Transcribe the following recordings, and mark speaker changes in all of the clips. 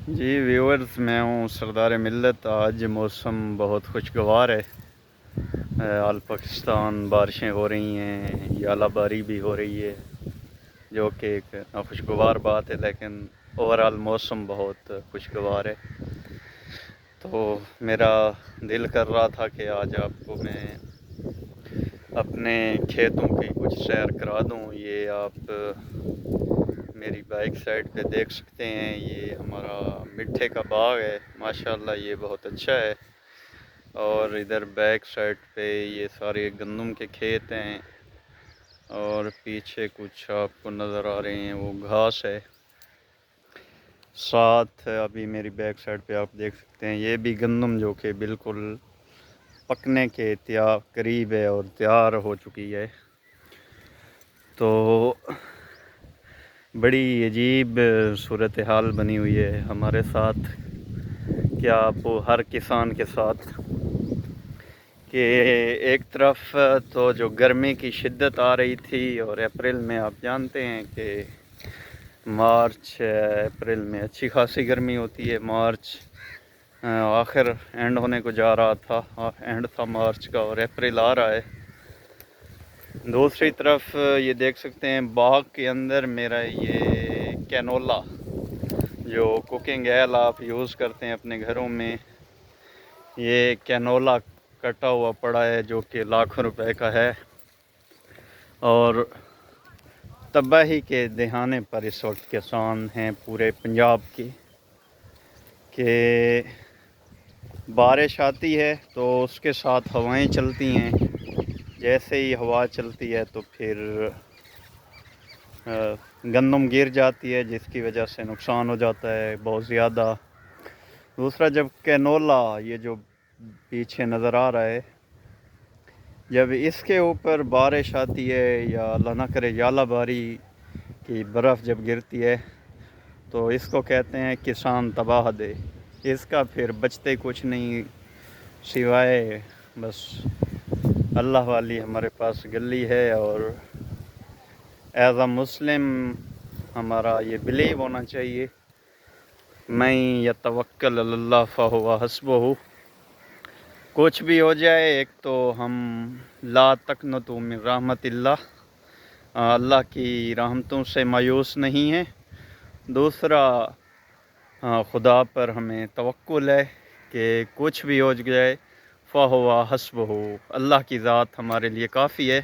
Speaker 1: جی viewers, میں ہوں سردار ملت۔ آج موسم بہت خوشگوار ہے۔ آل پاکستان بارشیں ہو رہی ہیں، یالہ باری بھی ہو رہی ہے، جو کہ ایک خوشگوار بات ہے، لیکن اوورآل موسم بہت خوشگوار ہے۔ تو میرا دل کر رہا تھا کہ آج آپ کو میں اپنے کھیتوں کی کچھ سیر کرا دوں۔ یہ آپ میری بیک سائڈ پہ دیکھ سکتے ہیں، یہ ہمارا مٹھے کا باغ ہے، ماشاءاللہ یہ بہت اچھا ہے۔ اور ادھر بیک سائڈ پہ یہ سارے گندم کے کھیت ہیں، اور پیچھے کچھ آپ کو نظر آ رہے ہیں وہ گھاس ہے۔ ساتھ ابھی میری بیک سائڈ پہ آپ دیکھ سکتے ہیں یہ بھی گندم، جو کہ بالکل پکنے کے قریب ہے اور تیار ہو چکی ہے۔ تو بڑی عجیب صورتحال بنی ہوئی ہے ہمارے ساتھ، کیا آپ ہر کسان کے ساتھ، کہ ایک طرف تو جو گرمی کی شدت آ رہی تھی، اور اپریل میں آپ جانتے ہیں کہ مارچ اپریل میں اچھی خاصی گرمی ہوتی ہے۔ مارچ آخر اینڈ ہونے کو جا رہا تھا، اینڈ تھا مارچ کا، اور اپریل آ رہا ہے۔ دوسری طرف یہ دیکھ سکتے ہیں باغ کے اندر میرا یہ کینولا، جو کوکنگ آئل آپ یوز کرتے ہیں اپنے گھروں میں، یہ کینولا کٹا ہوا پڑا ہے، جو کہ لاکھوں روپے کا ہے، اور تباہی کے دہانے پر اس وقت کسان ہیں پورے پنجاب کے، کہ بارش آتی ہے تو اس کے ساتھ ہوائیں چلتی ہیں۔ جیسے ہی ہوا چلتی ہے تو پھر گندم گر جاتی ہے، جس کی وجہ سے نقصان ہو جاتا ہے بہت زیادہ۔ دوسرا، جب کینولا یہ جو پیچھے نظر آ رہا ہے، جب اس کے اوپر بارش آتی ہے یا اللہ نہ کرے یالہ باری کی برف جب گرتی ہے، تو اس کو کہتے ہیں کسان تباہ دے۔ اس کا پھر بچتے کچھ نہیں سوائے بس اللہ والی ہمارے پاس گلی ہے، اور ایز اے مسلم ہمارا یہ بلیو ہونا چاہیے، میں یتوکل علی اللہ فہو حسبہ۔ کچھ بھی ہو جائے، ایک تو ہم لا تقنطوا من رحمت اللہ، اللہ کی رحمتوں سے مایوس نہیں ہیں۔ دوسرا، خدا پر ہمیں توکل ہے کہ کچھ بھی ہو جائے فہو حسبہ، اللہ کی ذات ہمارے لیے کافی ہے۔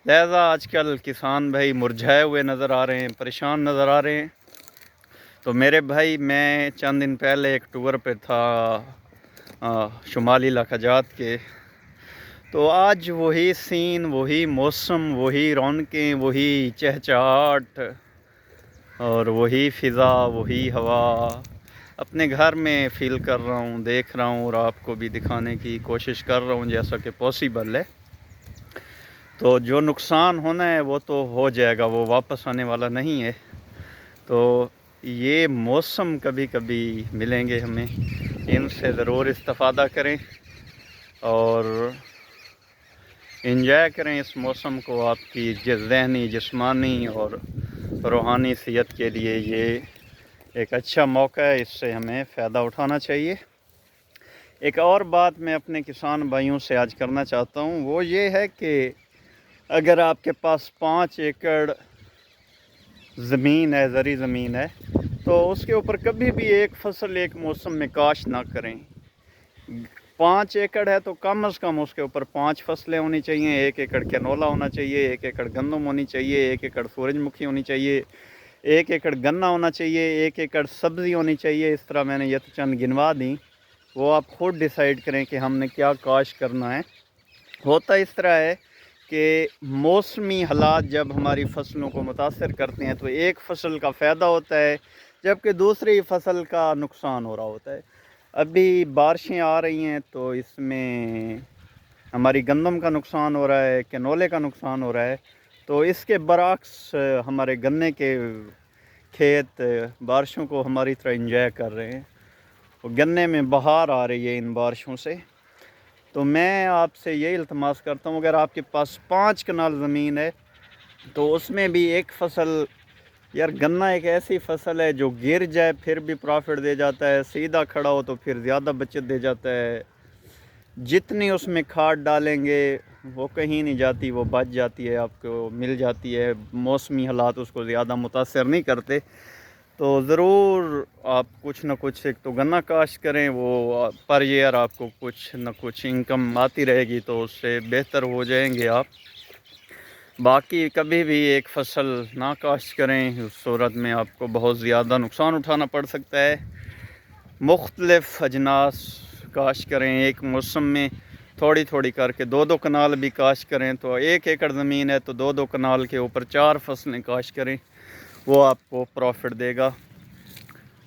Speaker 1: لہذا آج کل کسان بھائی مرجھائے ہوئے نظر آ رہے ہیں، پریشان نظر آ رہے ہیں۔ تو میرے بھائی، میں چند دن پہلے ایک ٹور پہ تھا شمالی لہجات کے، تو آج وہی سین، وہی موسم، وہی رونقیں، وہی چہچہاٹ، اور وہی فضا، وہی ہوا اپنے گھر میں فیل کر رہا ہوں، دیکھ رہا ہوں، اور آپ کو بھی دکھانے کی کوشش کر رہا ہوں جیسا کہ پاسبل ہے۔ تو جو نقصان ہونا ہے وہ تو ہو جائے گا، وہ واپس آنے والا نہیں ہے۔ تو یہ موسم کبھی کبھی ملیں گے ہمیں، ان سے ضرور استفادہ کریں اور انجوائے کریں اس موسم کو۔ آپ کی ذہنی، جسمانی اور روحانی صحت کے لیے یہ ایک اچھا موقع ہے، اس سے ہمیں فائدہ اٹھانا چاہیے۔ ایک اور بات میں اپنے کسان بھائیوں سے آج کرنا چاہتا ہوں، وہ یہ ہے کہ اگر آپ کے پاس 5 ایکڑ زمین ہے، زرعی زمین ہے، تو اس کے اوپر کبھی بھی ایک فصل ایک موسم میں کاشت نہ کریں۔ 5 ایکڑ ہے تو کم از کم اس کے اوپر 5 فصلیں ہونی چاہیے، 1 ایکڑ کینولا ہونا چاہیے، 1 ایکڑ گندم ہونی چاہیے، 1 ایکڑ سورج مکھی ہونی چاہیے، 1 ایکڑ گنا ہونا چاہیے، 1 ایکڑ سبزی ہونی چاہیے۔ اس طرح میں نے یہ تو چند گنوا دیں، وہ آپ خود ڈیسائیڈ کریں کہ ہم نے کیا کاشت کرنا ہے۔ ہوتا اس طرح ہے کہ موسمی حالات جب ہماری فصلوں کو متاثر کرتے ہیں تو ایک فصل کا فائدہ ہوتا ہے، جبکہ دوسری فصل کا نقصان ہو رہا ہوتا ہے۔ ابھی بارشیں آ رہی ہیں تو اس میں ہماری گندم کا نقصان ہو رہا ہے، کینولے کا نقصان ہو رہا ہے۔ تو اس کے برعکس ہمارے گنے کے کھیت بارشوں کو ہماری طرح انجوائے کر رہے ہیں، گنے میں بہار آ رہی ہے ان بارشوں سے۔ تو میں آپ سے یہی التماس کرتا ہوں، اگر آپ کے پاس 5 کنال زمین ہے تو اس میں بھی ایک فصل یار گنا ایک ایسی فصل ہے جو گر جائے پھر بھی پروفٹ دے جاتا ہے، سیدھا کھڑا ہو تو پھر زیادہ بچت دے جاتا ہے. جتنی اس میں کھاد ڈالیں گے وہ کہیں نہیں جاتی، وہ بچ جاتی ہے، آپ کو مل جاتی ہے. موسمی حالات اس کو زیادہ متاثر نہیں کرتے. تو ضرور آپ کچھ نہ کچھ، ایک تو گنا کاشت کریں، وہ پر ایئر آپ کو کچھ نہ کچھ انکم آتی رہے گی تو اس سے بہتر ہو جائیں گے آپ. باقی کبھی بھی ایک فصل نہ کاشت کریں، اس صورت میں آپ کو بہت زیادہ نقصان اٹھانا پڑ سکتا ہے. مختلف اجناس کاشت کریں، ایک موسم میں تھوڑی تھوڑی کر کے 2 کنال بھی کاشت کریں تو 1 ایکڑ زمین ہے تو 2 کنال کے اوپر 4 فصلیں کاشت کریں، وہ آپ کو پروفٹ دے گا.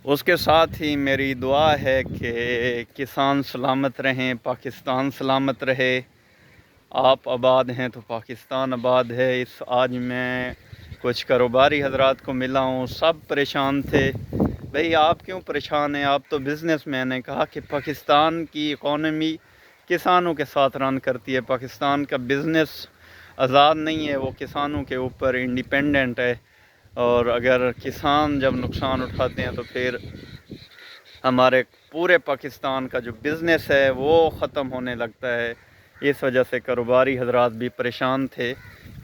Speaker 1: اس کے ساتھ ہی میری دعا ہے کہ کسان سلامت رہیں، پاکستان سلامت رہے. آپ آباد ہیں تو پاکستان آباد ہے. آج میں کچھ کاروباری حضرات کو ملا ہوں، سب پریشان تھے. بھئی آپ کیوں پریشان ہیں؟ آپ تو بزنس مین ہیں. کہا کہ پاکستان کی اکانومی کسانوں کے ساتھ رن کرتی ہے، پاکستان کا بزنس آزاد نہیں ہے، وہ کسانوں کے اوپر انڈیپینڈنٹ ہے. اور اگر کسان جب نقصان اٹھاتے ہیں تو پھر ہمارے پورے پاکستان کا جو بزنس ہے وہ ختم ہونے لگتا ہے. اس وجہ سے کاروباری حضرات بھی پریشان تھے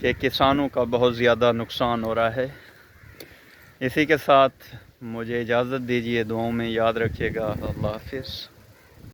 Speaker 1: کہ کسانوں کا بہت زیادہ نقصان ہو رہا ہے. اسی کے ساتھ مجھے اجازت دیجیے، دعاؤں میں یاد رکھیے گا. اللہ حافظ.